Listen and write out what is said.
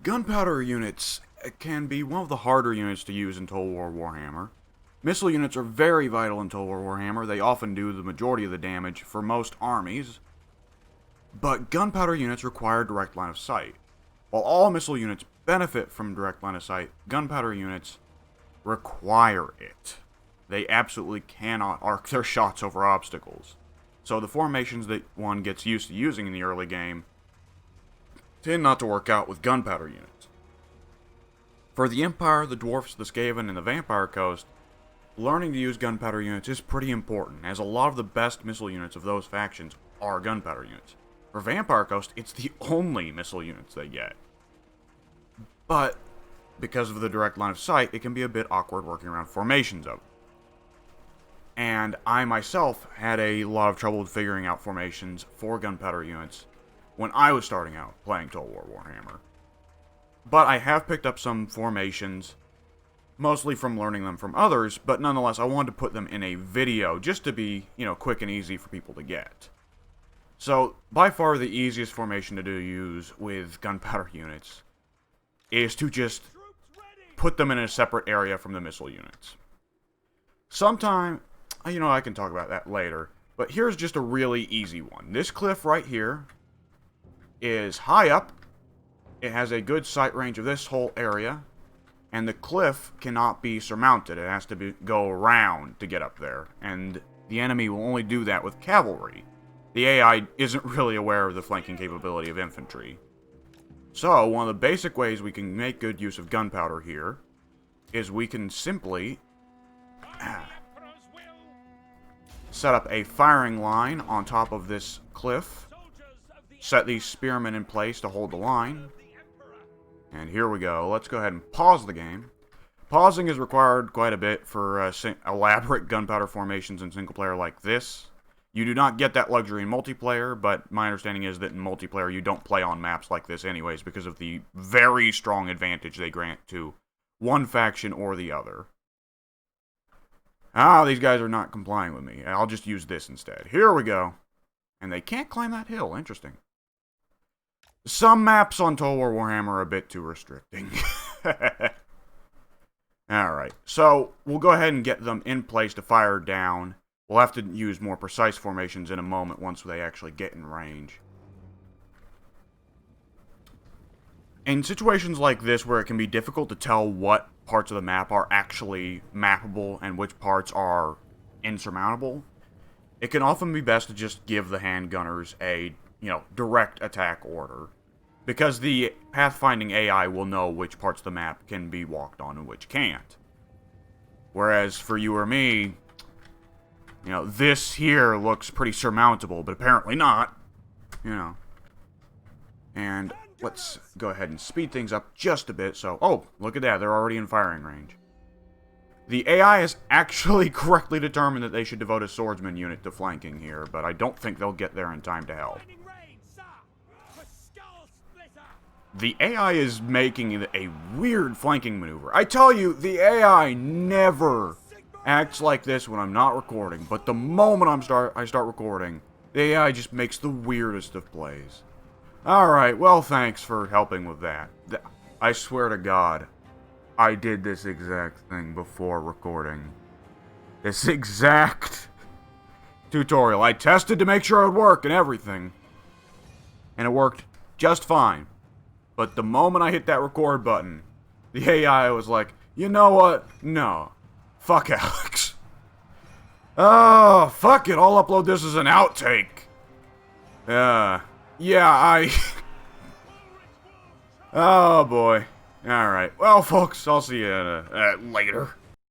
Gunpowder units can be one of the harder units to use in Total War Warhammer. Missile units are very vital in Total War Warhammer. They often do the majority of the damage for most armies. But gunpowder units require direct line of sight. While all missile units benefit from direct line of sight, gunpowder units require it. They absolutely cannot arc their shots over obstacles. So the formations that one gets used to using in the early game tend not to work out with gunpowder units. For the Empire, the Dwarfs, the Skaven, and the Vampire Coast, learning to use gunpowder units is pretty important, as a lot of the best missile units of those factions are gunpowder units. For Vampire Coast, it's the only missile units they get. But, because of the direct line of sight, it can be a bit awkward working around formations of them. And I myself had a lot of trouble figuring out formations for gunpowder units when I was starting out playing Total War Warhammer. But I have picked up some formations, mostly from learning them from others, but nonetheless I wanted to put them in a video just to be, quick and easy for people to get. So, by far the easiest formation to use with gunpowder units is to just put them in a separate area from the missile units. Sometime, I can talk about that later, but here's just a really easy one. This cliff right here is high up. It has a good sight range of this whole area, and the cliff cannot be surmounted. It has to go around to get up there, and the enemy will only do that with cavalry. The AI isn't really aware of the flanking capability of infantry. So, one of the basic ways we can make good use of gunpowder here is we can simply set up a firing line on top of this cliff, set these spearmen in place to hold the line, and here we go. Let's go ahead and pause the game. Pausing is required quite a bit for elaborate gunpowder formations in single player like this. You do not get that luxury in multiplayer, but my understanding is that in multiplayer you don't play on maps like this anyways because of the very strong advantage they grant to one faction or the other. These guys are not complying with me. I'll just use this instead. Here we go. And they can't climb that hill. Interesting. Some maps on Total War Warhammer are a bit too restricting. Alright, so we'll go ahead and get them in place to fire down. We'll have to use more precise formations in a moment once they actually get in range. In situations like this where it can be difficult to tell what parts of the map are actually mappable and which parts are insurmountable, it can often be best to just give the handgunners a, direct attack order. Because the Pathfinding AI will know which parts of the map can be walked on and which can't. Whereas for you or me, this here looks pretty surmountable, but apparently not. And let's go ahead and speed things up just a bit. So, oh, look at that. They're already in firing range. The AI has actually correctly determined that they should devote a swordsman unit to flanking here, but I don't think they'll get there in time to help. The AI is making a weird flanking maneuver. I tell you, the AI never acts like this when I'm not recording, but the moment I start recording, the AI just makes the weirdest of plays. Alright, well, thanks for helping with that. I swear to God, I did this exact thing before recording. This exact tutorial. I tested to make sure it would work and everything. And it worked just fine. But the moment I hit that record button, the AI was like, you know what? No. Fuck Alex. Oh, fuck it. I'll upload this as an outtake. Oh, boy. Alright. Well, folks, I'll see you later.